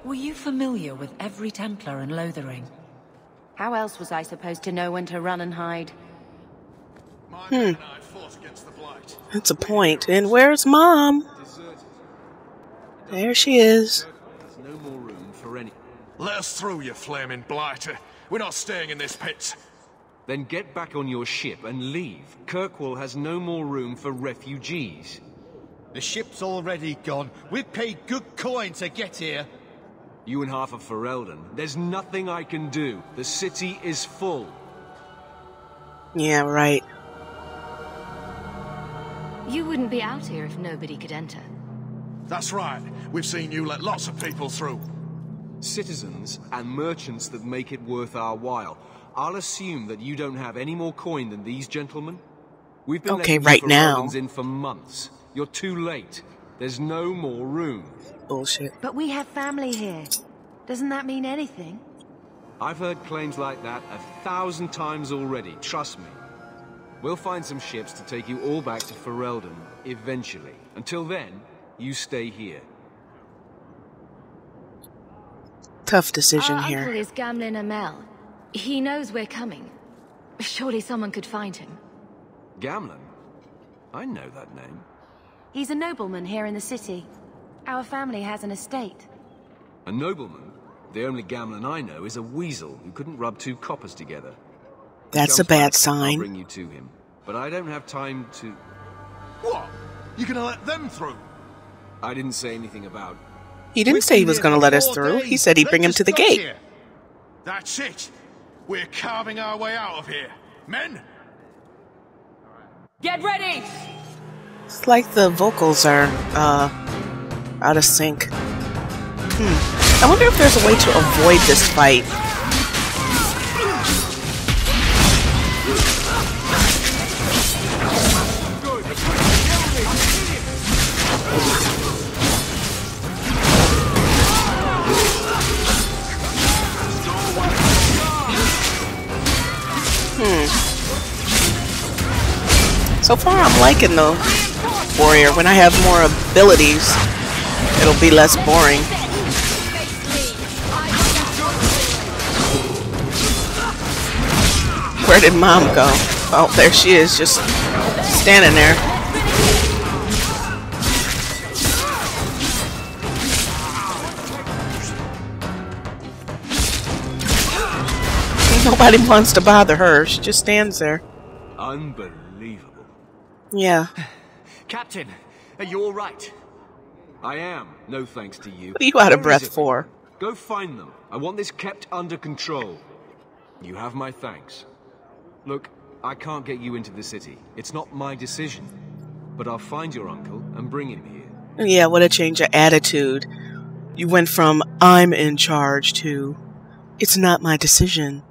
Were you familiar with every Templar in Lothering? How else was I supposed to know when to run and hide? That's a point. And where's Mom? There she is. There's no more room for any. Let us through, you flaming blighter. We're not staying in this pit. Then get back on your ship and leave. Kirkwall has no more room for refugees. The ship's already gone. We've paid good coin to get here. You and half of Ferelden. There's nothing I can do. The city is full. Yeah, right. You wouldn't be out here if nobody could enter. That's right. We've seen you let lots of people through. Citizens and merchants that make it worth our while. I'll assume that you don't have any more coin than these gentlemen. We've been letting Fereldans in for months. You're too late. There's no more room. Bullshit. But we have family here. Doesn't that mean anything? I've heard claims like that 1,000 times already, trust me. We'll find some ships to take you all back to Ferelden, eventually. Until then, you stay here. Tough decision Our here. uncle is Gamlen Amel. He knows we're coming. Surely someone could find him. Gamlen? I know that name. He's a nobleman here in the city. Our family has an estate. A nobleman? The only Gamlen I know is a weasel who couldn't rub 2 coppers together. That's a bad sign. I'll bring you to him, but I don't have time to... What? You gonna let them through? I didn't say anything about... He didn't say he was going to let us through. He said he'd bring him to the gate. Here. That's it. We're carving our way out of here. Men? Get ready! It's like the vocals are, out of sync. I wonder if there's a way to avoid this fight. So far, I'm liking the warrior. When I have more abilities, it'll be less boring. Where did Mom go? Oh, there she is, just standing there. Nobody wants to bother her. She just stands there. Unbelievable. Yeah. Captain, are you all right? I am, no thanks to you. What are you out of breath for? Go find them. I want this kept under control. You have my thanks. Look, I can't get you into the city. It's not my decision. But I'll find your uncle and bring him here. Yeah, what a change of attitude. You went from, I'm in charge, to, it's not my decision.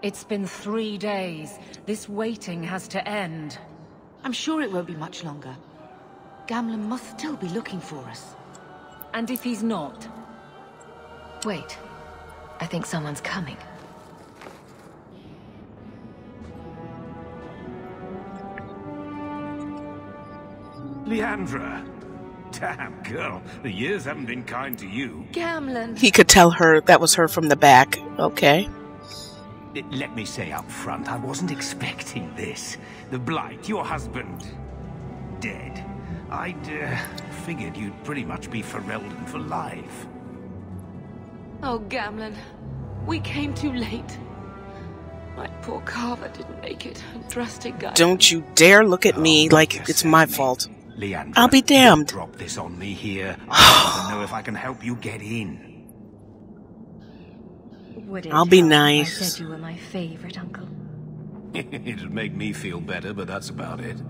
It's been 3 days. This waiting has to end. I'm sure it won't be much longer. Gamlen must still be looking for us. And if he's not? Wait. I think someone's coming. Leandra. Damn, girl. The years haven't been kind to you. Gamlen. He could tell her that was her from the back. Okay. Let me say up front, I wasn't expecting this. The Blight, your husband, dead. I'd figured you'd pretty much be Ferelden for life. Oh, Gamlen. We came too late. My poor carver didn't make it. A drastic guy. Don't you dare look at me like it's my fault. Leandra, I'll be damned. Drop this on me here. I don't know if I can help you get in. I'll be nice. I said you were my favorite, Uncle. It'd make me feel better, but that's about it.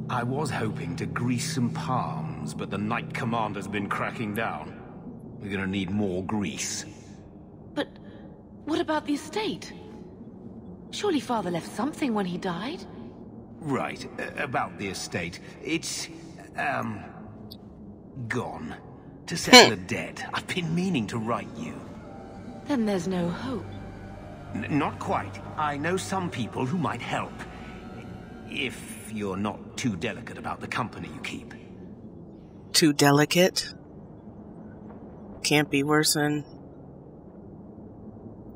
I was hoping to grease some palms, but the Knight Commander's been cracking down. We're gonna need more grease. But what about the estate? Surely Father left something when he died? Right, about the estate. It's, gone. To settle a debt. I've been meaning to write you. Then there's no hope. Not quite. I know some people who might help. If you're not too delicate about the company you keep. Too delicate? Can't be worse than,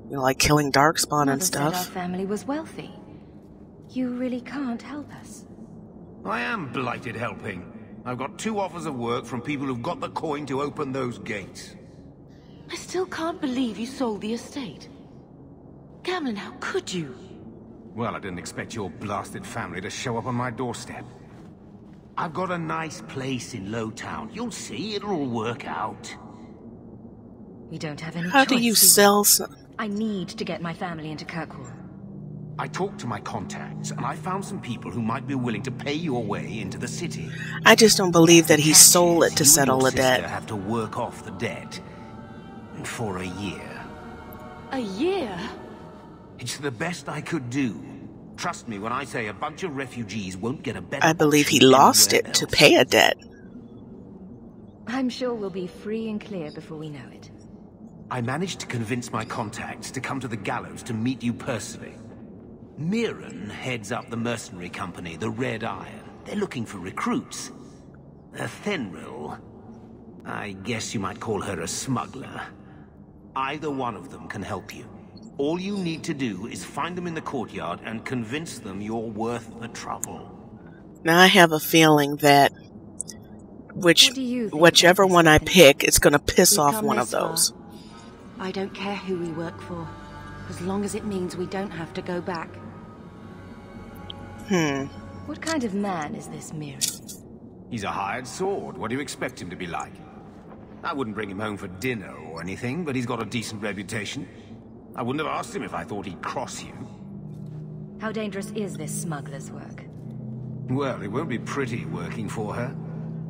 you know, like killing Darkspawn and stuff. Mother said our family was wealthy. You really can't help us. I am blighted helping. I've got 2 offers of work from people who've got the coin to open those gates. I still can't believe you sold the estate. Gamlen, how could you? Well, I didn't expect your blasted family to show up on my doorstep. I've got a nice place in Lowtown. You'll see, it'll all work out. We don't have any How choice, do you sell some? I need to get my family into Kirkwall. I talked to my contacts, and I found some people who might be willing to pay your way into the city. I just don't believe that he sold it to settle the debt. You have to work off the debt for a year. A year? It's the best I could do. Trust me when I say a bunch of refugees won't get a better. I believe he lost it to pay a debt. I'm sure we'll be free and clear before we know it. I managed to convince my contacts to come to the gallows to meet you personally. Mirren heads up the mercenary company, the Red Iron. They're looking for recruits. Fenrir, I guess you might call her a smuggler. Either one of them can help you. All you need to do is find them in the courtyard and convince them you're worth the trouble. Now I have a feeling that whichever one I pick, it's going to piss off one of those. I don't care who we work for, as long as it means we don't have to go back. What kind of man is this Mirren? He's a hired sword. What do you expect him to be like? I wouldn't bring him home for dinner or anything, but he's got a decent reputation. I wouldn't have asked him if I thought he'd cross you. How dangerous is this smuggler's work? Well, it won't be pretty working for her.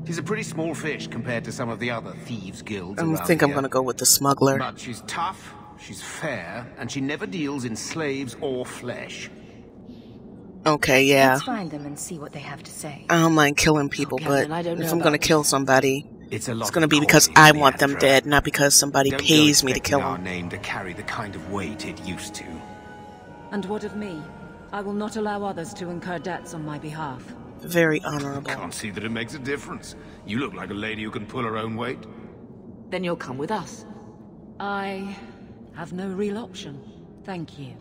She's a pretty small fish compared to some of the other thieves' guilds around I think I'm here. going to go with the smuggler. But she's tough, she's fair, and she never deals in slaves or flesh. Okay, yeah. Let's find them and see what they have to say. I don't mind killing people, but if I'm going to kill somebody, it's going to be because I want them dead, not because somebody pays me to kill them. Our name to carry the kind of weight it used to. And what of me? I will not allow others to incur debts on my behalf. Very honorable. Can't see that it makes a difference. You look like a lady who can pull her own weight. Then you'll come with us. I have no real option. Thank you.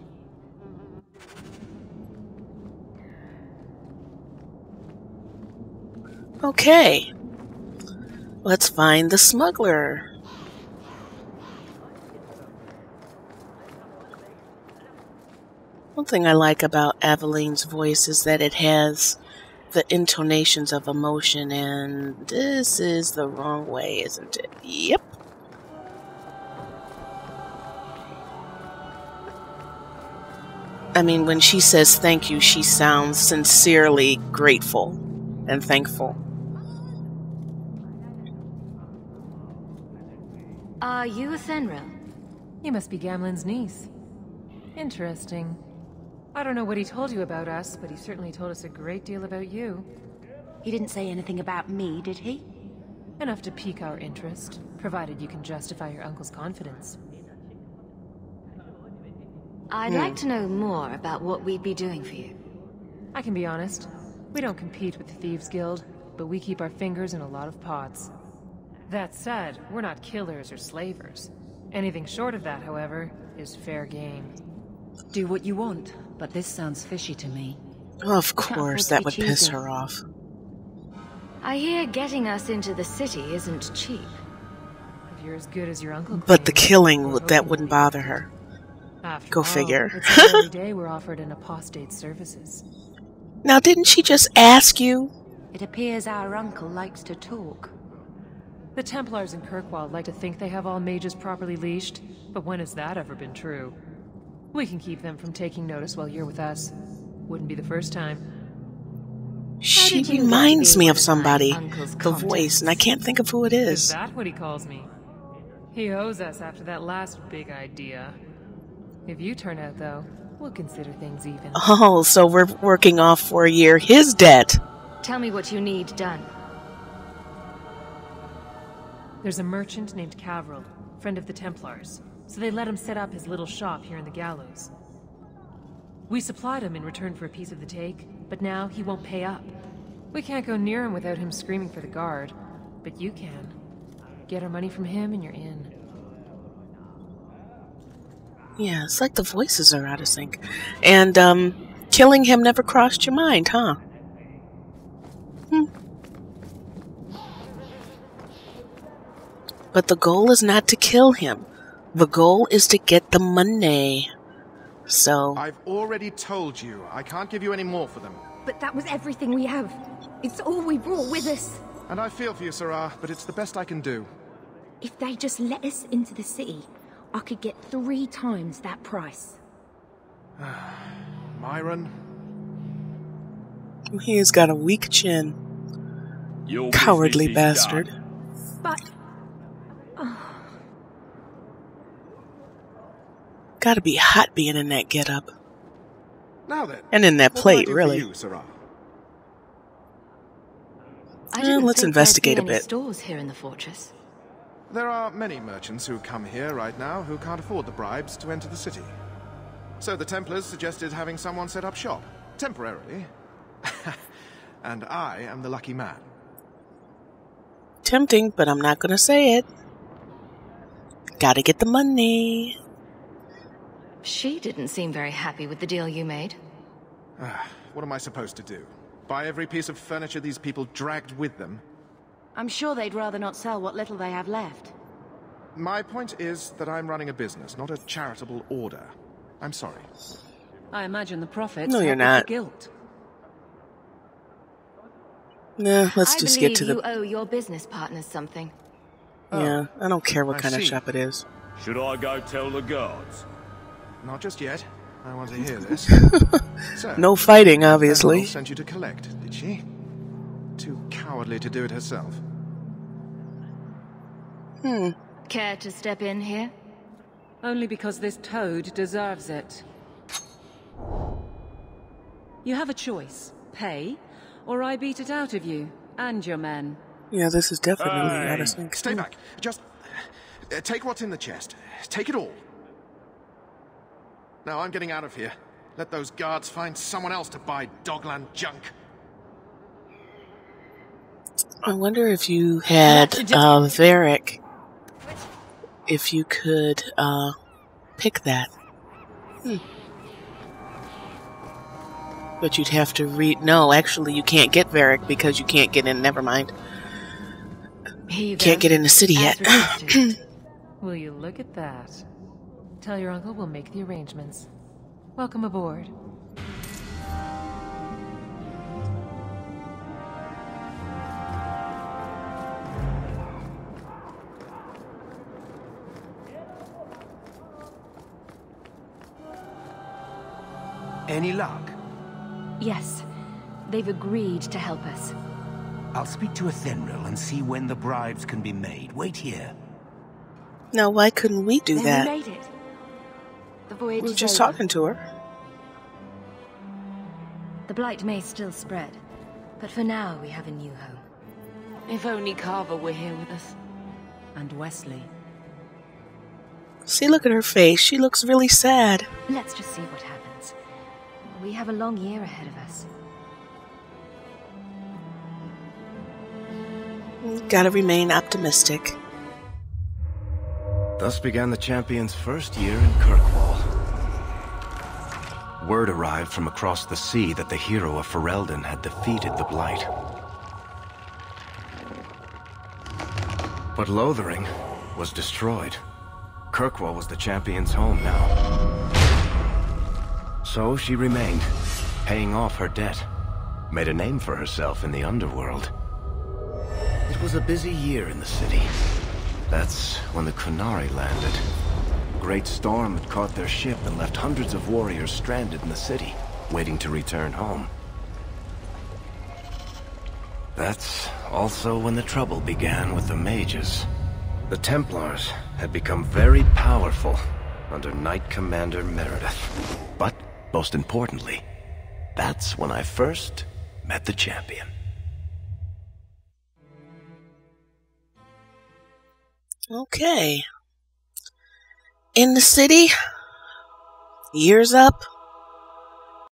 Okay. Let's find the smuggler. One thing I like about Aveline's voice is that it has the intonations of emotion, and this is the wrong way, isn't it? Yep. I mean, when she says thank you, she sounds sincerely grateful and thankful. Are you a Fenrir? You must be Gamlen's niece. Interesting. I don't know what he told you about us, but he certainly told us a great deal about you. He didn't say anything about me, did he? Enough to pique our interest, provided you can justify your uncle's confidence. I'd like to know more about what we'd be doing for you. I can be honest. We don't compete with the Thieves Guild, but we keep our fingers in a lot of pots. That said, we're not killers or slavers. Anything short of that, however, is fair game. Do what you want, but this sounds fishy to me. Of course, that would piss her off. I hear getting us into the city isn't cheap. If you're as good as your uncle claims, but the killing, that wouldn't bother her. Go figure. It's every day we're offered an apostate's services. Now, didn't she just ask you? It appears our uncle likes to talk. The Templars in Kirkwall like to think they have all mages properly leashed, but when has that ever been true? We can keep them from taking notice while you're with us. Wouldn't be the first time. She reminds me of somebody. The voice, and I can't think of who it is. Is that what he calls me? He owes us after that last big idea. If you turn out, though, we'll consider things even. Oh, so we're working off for a year his debt. Tell me what you need done. There's a merchant named Cavril, friend of the Templars, so they let him set up his little shop here in the gallows. We supplied him in return for a piece of the take, but now he won't pay up. We can't go near him without him screaming for the guard, but you can. Get our money from him and you're in. Yeah, it's like the voices are out of sync. And, killing him never crossed your mind, huh? But the goal is not to kill him. The goal is to get the money. So... I've already told you, I can't give you any more for them. But that was everything we have. It's all we brought with us. And I feel for you, Sarah, but it's the best I can do. If they just let us into the city, I could get 3 times that price. Myron? He's got a weak chin. Cowardly bastard. But... Gotta be hot being in that getup. Now then, and in that plate, really. You, Sarah? Let's investigate a bit. Stores here in the fortress. There are many merchants who come here right now who can't afford the bribes to enter the city. So the Templars suggested having someone set up shop, temporarily. And I am the lucky man. Tempting, but I'm not gonna say it. Gotta get the money. She didn't seem very happy with the deal you made. What am I supposed to do? Buy every piece of furniture these people dragged with them? I'm sure they'd rather not sell what little they have left. My point is that I'm running a business, not a charitable order. I'm sorry. I imagine the profits No, you're not. the guilt. Nah, let's just get to the... I believe you owe your business partners something. Yeah, I don't care what kind of shop it is. Should I go tell the guards? Not just yet. I want to hear this. So, no fighting, obviously. Kirkwall sent you to collect, did she? Too cowardly to do it herself. Care to step in here? Only because this toad deserves it. You have a choice. Pay, or I beat it out of you and your men. Yeah, this is definitely out of sync. Stay back. Just take what's in the chest. Take it all. Now I'm getting out of here. Let those guards find someone else to buy Dogland junk. I wonder if you had Varric, if you could pick that. But you'd have to read... No, actually you can't get Varric because you can't get in... Never mind. Can't get in the city yet. Will you look at that? Tell your uncle we'll make the arrangements. Welcome aboard. Any luck? Yes. They've agreed to help us. I'll speak to Athenril and see when the bribes can be made. Wait here. Now, why couldn't we do that? We made it. The voyage We were is just over. talking to her. The blight may still spread, but for now we have a new home. If only Carver were here with us. And Wesley. See, look at her face. She looks really sad. Let's just see what happens. We have a long year ahead of us. Gotta remain optimistic. Thus began the champion's first year in Kirkwall. Word arrived from across the sea that the hero of Ferelden had defeated the Blight. But Lothering was destroyed. Kirkwall was the champion's home now. So she remained, paying off her debt, made a name for herself in the underworld. It was a busy year in the city. That's when the Kunari landed. A great storm had caught their ship and left hundreds of warriors stranded in the city, waiting to return home. That's also when the trouble began with the mages. The Templars had become very powerful under Knight Commander Meredith. But, most importantly, that's when I first met the champion. Okay. In the city, years up,